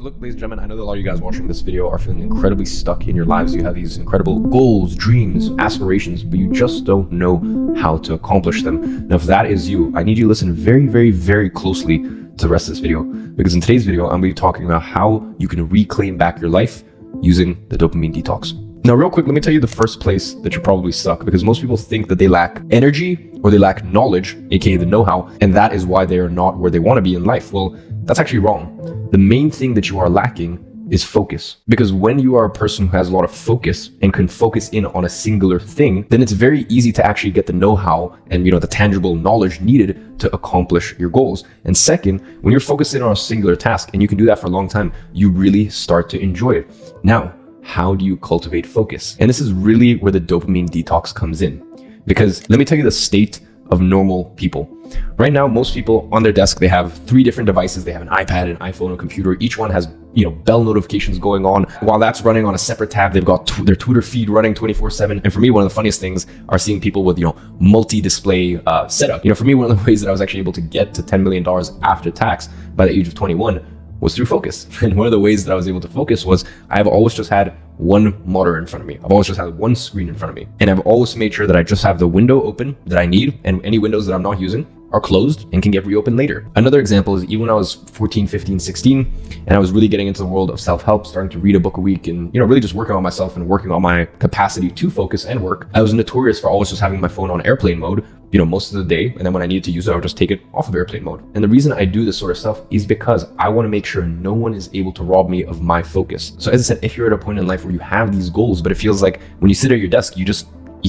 So look, ladies and gentlemen, I know that a lot of you guys watching this video are feeling incredibly stuck in your lives. You have these incredible goals, dreams, aspirations, but you just don't know how to accomplish them. Now, if that is you, I need you to listen very, very, very closely to the rest of this video, because in today's video, I'm going to be talking about how you can reclaim back your life using the dopamine detox. Now, real quick, let me tell you the first place that you're probably stuck, because most people think that they lack energy or they lack knowledge, aka the know-how, and that is why they are not where they want to be in life. Well, that's actually wrong. The main thing that you are lacking is focus. Because when you are a person who has a lot of focus and can focus in on a singular thing, then it's very easy to actually get the know-how and the tangible knowledge needed to accomplish your goals. And second, when you're focused in on a singular task and you can do that for a long time, you really start to enjoy it. Now, how do you cultivate focus? And this is really where the dopamine detox comes in. Because let me tell you the state of normal people. Right now, most people on their desk, they have 3 different devices. They have an iPad, an iPhone, a computer. Each one has, bell notifications going on. While that's running on a separate tab, they've got their Twitter feed running 24/7. And for me, one of the funniest things are seeing people with, multi-display setup. For me, one of the ways that I was actually able to get to $10 million after tax by the age of 21 was through focus. And one of the ways that I was able to focus was I've always just had one monitor in front of me. I've always just had one screen in front of me. And I've always made sure that I just have the window open that I need, and any windows that I'm not using are closed and can get reopened later. Another example is even when I was 14, 15, 16, and I was really getting into the world of self-help, starting to read a book a week and, really just working on myself and working on my capacity to focus and work. I was notorious for always just having my phone on airplane mode, most of the day. And then when I needed to use it, I would just take it off of airplane mode. And the reason I do this sort of stuff is because I want to make sure no one is able to rob me of my focus. So as I said, if you're at a point in life where you have these goals, but it feels like when you sit at your desk, you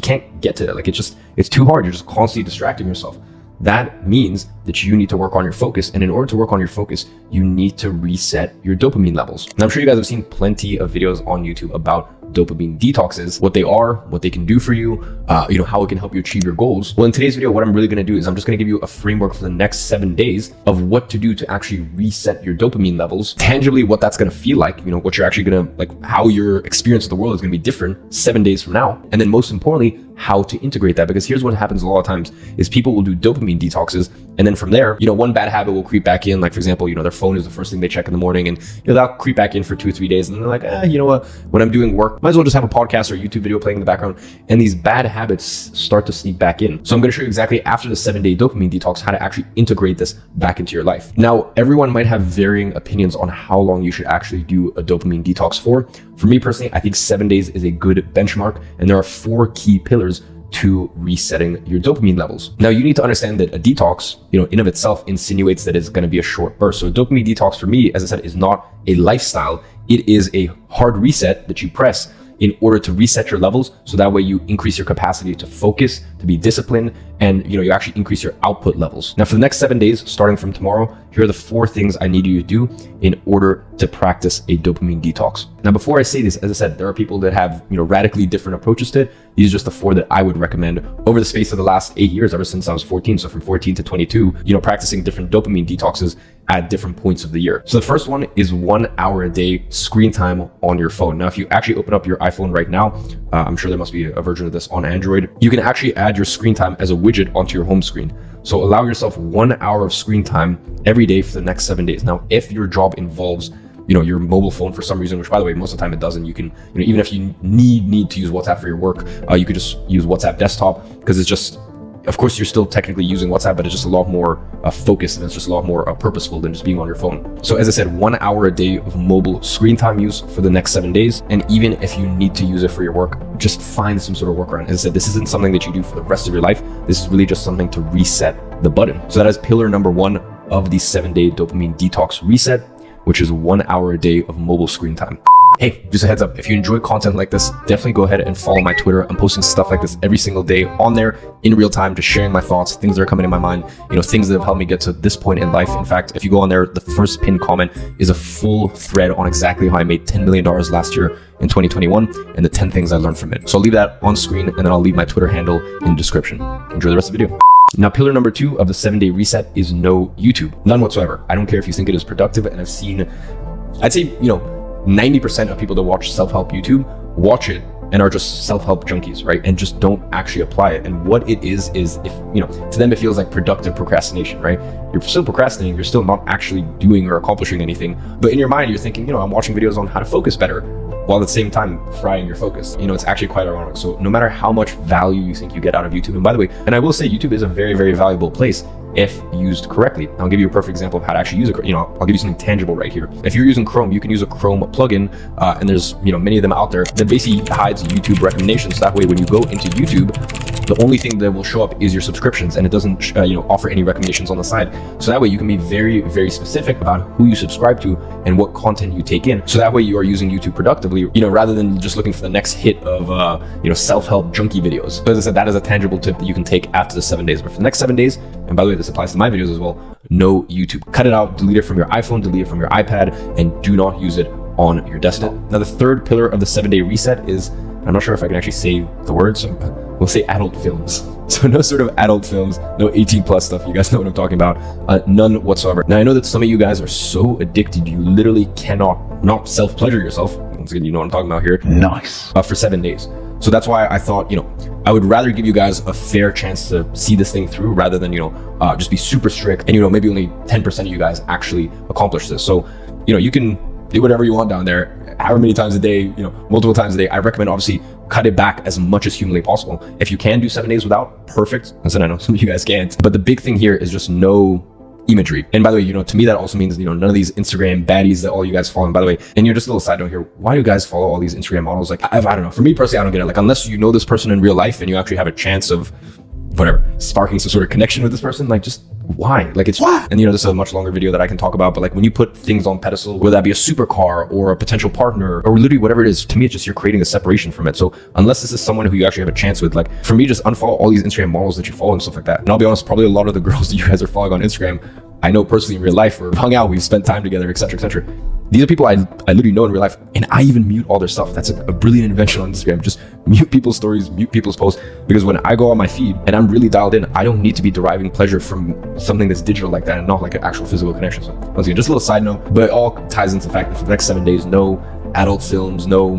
can't get to it. Like it's too hard. You're just constantly distracting yourself. That means that you need to work on your focus. And in order to work on your focus, you need to reset your dopamine levels. Now, I'm sure you guys have seen plenty of videos on YouTube about dopamine detoxes, what they are, what they can do for you, how it can help you achieve your goals. Well, in today's video, what I'm really going to do is I'm just going to give you a framework for the next 7 days of what to do to actually reset your dopamine levels, tangibly what that's going to feel like, what you're actually going to, how your experience of the world is going to be different 7 days from now. And then most importantly, how to integrate that. Because here's what happens a lot of times is people will do dopamine detoxes. And then from there, one bad habit will creep back in. Like, for example, their phone is the first thing they check in the morning, and that'll creep back in for 2 or 3 days. And then they're like, you know what, when I'm doing work, might as well just have a podcast or a YouTube video playing in the background. And these bad habits start to sneak back in. So I'm going to show you exactly after the 7-day dopamine detox, how to actually integrate this back into your life. Now, everyone might have varying opinions on how long you should actually do a dopamine detox for. For me personally, I think 7 days is a good benchmark. And there are 4 key pillars to resetting your dopamine levels. Now, you need to understand that a detox, in of itself insinuates that it's going to be a short burst. So a dopamine detox for me, as I said, is not a lifestyle. It is a hard reset that you press in order to reset your levels. So that way you increase your capacity to focus, to be disciplined, and you actually increase your output levels. Now, for the next 7 days, starting from tomorrow, here are the 4 things I need you to do in order to practice a dopamine detox. Now, before I say this, as I said, there are people that have radically different approaches to it. These are just the 4 that I would recommend over the space of the last 8 years, ever since I was 14. So from 14 to 22, practicing different dopamine detoxes at different points of the year. So the first one is 1 hour a day screen time on your phone. Now, if you actually open up your iPhone right now, I'm sure there must be a version of this on Android. You can actually add your screen time as a widget onto your home screen. So allow yourself 1 hour of screen time every day for the next 7 days. Now, if your job involves your mobile phone for some reason, which by the way, most of the time it doesn't, you can, even if you need to use WhatsApp for your work, you could just use WhatsApp desktop, because it's just, of course, you're still technically using WhatsApp, but it's just a lot more focused, and it's just a lot more purposeful than just being on your phone. So as I said, 1 hour a day of mobile screen time use for the next 7 days. And even if you need to use it for your work, just find some sort of workaround. As I said, this isn't something that you do for the rest of your life. This is really just something to reset the button. So that is pillar number 1 of the 7-day dopamine detox reset, which is 1 hour a day of mobile screen time. Hey, just a heads up, if you enjoy content like this, definitely go ahead and follow my Twitter. I'm posting stuff like this every single day on there in real time, just sharing my thoughts, things that are coming in my mind, things that have helped me get to this point in life. In fact, if you go on there, the first pinned comment is a full thread on exactly how I made $10 million last year in 2021 and the 10 things I learned from it. So I'll leave that on screen, and then I'll leave my Twitter handle in the description. Enjoy the rest of the video. Now, pillar number 2 of the 7-day reset is no YouTube. None whatsoever. I don't care if you think it is productive, and I've seen, I'd say, 90% of people that watch self-help YouTube watch it and are just self-help junkies, right? And just don't actually apply it. And what it is if, to them it feels like productive procrastination, right? You're still procrastinating, you're still not actually doing or accomplishing anything. But in your mind, you're thinking, I'm watching videos on how to focus better, while at the same time frying your focus. It's actually quite ironic. So no matter how much value you think you get out of YouTube, and by the way, and I will say YouTube is a very, very valuable place if used correctly. I'll give you a perfect example of how to actually use it. I'll give you something tangible right here. If you're using Chrome, you can use a Chrome plugin, and there's many of them out there that basically hides YouTube recommendations. That way, when you go into YouTube, the only thing that will show up is your subscriptions, and it doesn't offer any recommendations on the side. So that way you can be very, very specific about who you subscribe to and what content you take in. So that way you are using YouTube productively, rather than just looking for the next hit of self-help junkie videos. So as I said, that is a tangible tip that you can take after the 7 days. But for the next 7 days, and by the way, this applies to my videos as well, no YouTube. Cut it out, delete it from your iPhone, delete it from your iPad, and do not use it on your desktop. Now, the third pillar of the 7-day reset is, I'm not sure if I can actually say the words, so we'll say adult films. So no sort of adult films, no 18 plus stuff. You guys know what I'm talking about. None whatsoever. Now, I know that some of you guys are so addicted, you literally cannot not self-pleasure yourself. Once again, you know what I'm talking about here. Nice. For 7 days. So that's why I thought, I would rather give you guys a fair chance to see this thing through rather than, just be super strict and, maybe only 10% of you guys actually accomplish this. So, you can do whatever you want down there, however many times a day, multiple times a day. I recommend obviously cut it back as much as humanly possible. If you can do 7 days without, perfect. Listen, I know some of you guys can't, but the big thing here is just no imagery. And by the way, to me, that also means, none of these Instagram baddies that all you guys follow. And by the way, and just a little side note here, why do you guys follow all these Instagram models? Like, I don't know. For me personally, I don't get it. Like, unless you know this person in real life and you actually have a chance of whatever, sparking some sort of connection with this person, like, just why? Like, it's why? And this is a much longer video that I can talk about, but like when you put things on pedestal, whether that be a supercar or a potential partner or literally whatever it is, to me, it's just you're creating a separation from it. So unless this is someone who you actually have a chance with, like for me, just unfollow all these Instagram models that you follow and stuff like that. And I'll be honest, probably a lot of the girls that you guys are following on Instagram, I know personally in real life, we've hung out, we've spent time together, etc., etc. These are people I literally know in real life, and I even mute all their stuff. That's a brilliant invention on Instagram. Just mute people's stories, mute people's posts, because when I go on my feed and I'm really dialed in, I don't need to be deriving pleasure from something that's digital like that and not like an actual physical connection. So once again, just a little side note, but it all ties into the fact that for the next 7 days, no adult films, no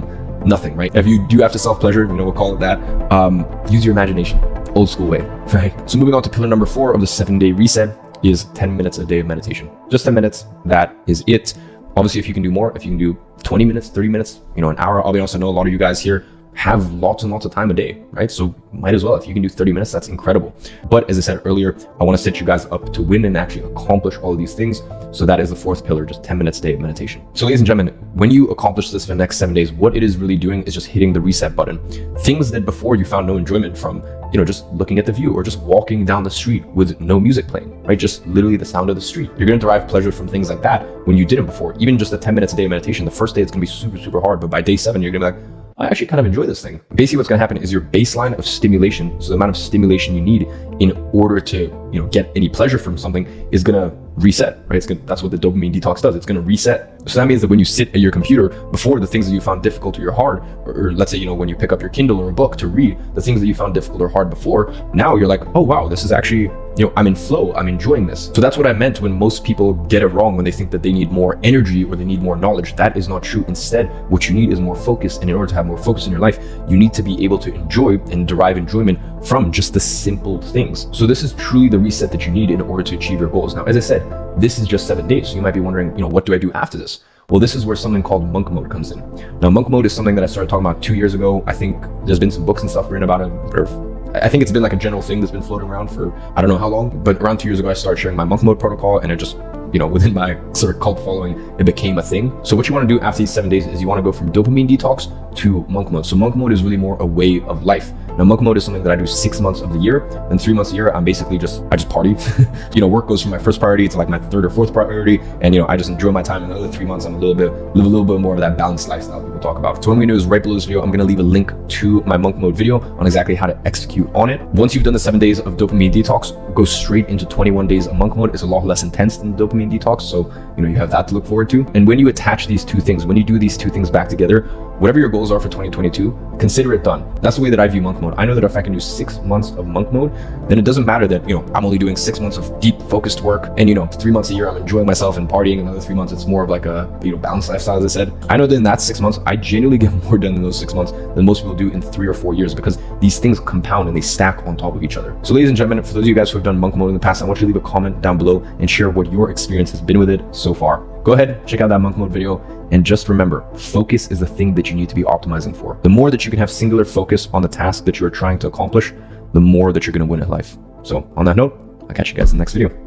nothing, right? If you do have to self-pleasure, we'll call it that, use your imagination, old school way, right? So moving on to pillar number 4 of the 7-day reset is 10 minutes a day of meditation. Just 10 minutes, that is it. Obviously, if you can do more, if you can do 20 minutes, 30 minutes, an hour, I'll be honest, I know a lot of you guys here have lots and lots of time a day, right? So might as well, if you can do 30 minutes, that's incredible. But as I said earlier, I want to set you guys up to win and actually accomplish all of these things. So that is the 4th pillar, just 10 minutes a day of meditation. So ladies and gentlemen, when you accomplish this for the next 7 days, what it is really doing is just hitting the reset button. Things that before you found no enjoyment from, just looking at the view or just walking down the street with no music playing, right? Just literally the sound of the street. You're going to derive pleasure from things like that when you didn't before. Even just the 10 minutes a day of meditation, the first day it's going to be super, super hard. But by day 7, you're going to be like, I actually kind of enjoy this thing. Basically, what's going to happen is your baseline of stimulation, so the amount of stimulation you need in order to, get any pleasure from something, is going to reset, right? That's what the dopamine detox does. It's going to reset. So that means that when you sit at your computer, before the things that you found difficult or hard, or let's say, when you pick up your Kindle or a book to read, the things that you found difficult or hard before, now you're like, oh wow, this is actually, I'm in flow, I'm enjoying this. So that's what I meant when most people get it wrong, when they think that they need more energy or they need more knowledge. That is not true. Instead, what you need is more focus. And in order to have more focus in your life, you need to be able to enjoy and derive enjoyment from just the simple things. So this is truly the reset that you need in order to achieve your goals. Now, as I said, this is just 7 days. So you might be wondering, what do I do after this? Well, this is where something called monk mode comes in. Now, monk mode is something that I started talking about 2 years ago. I think there's been some books and stuff written about it, or I think it's been like a general thing that's been floating around for I don't know how long, but around 2 years ago, I started sharing my monk mode protocol, and it just, within my sort of cult following, it became a thing. So what you want to do after these 7 days is you want to go from dopamine detox to monk mode. So monk mode is really more a way of life. Now, monk mode is something that I do 6 months of the year. Then 3 months a year, I'm basically I just party. Work goes from my first priority to like my 3rd or 4th priority. And, I just enjoy my time. In another 3 months, I'm live a little bit more of that balanced lifestyle people talk about. So what I'm going to do is right below this video, I'm going to leave a link to my monk mode video on exactly how to execute on it. Once you've done the 7 days of dopamine detox, go straight into 21 days of monk mode. It's a lot less intense than dopamine detox. So, you have that to look forward to. And when you attach these two things, when you do these two things back together, whatever your goals are for 2022, consider it done. That's the way that I view monk mode. I know that if I can do 6 months of monk mode, then it doesn't matter that, I'm only doing 6 months of deep focused work, and 3 months a year I'm enjoying myself and partying, another 3 months it's more of like a balanced lifestyle, as I said. I know that in that 6 months, I genuinely get more done in those 6 months than most people do in 3 or 4 years, because these things compound and they stack on top of each other. So ladies and gentlemen, for those of you guys who have done monk mode in the past, I want you to leave a comment down below and share what your experience has been with it so far. Go ahead, check out that monk mode video, and just remember, focus is the thing that you need to be optimizing for. The more that you can have singular focus on the task that you're trying to accomplish, the more that you're going to win in life. So on that note, I'll catch you guys in the next video.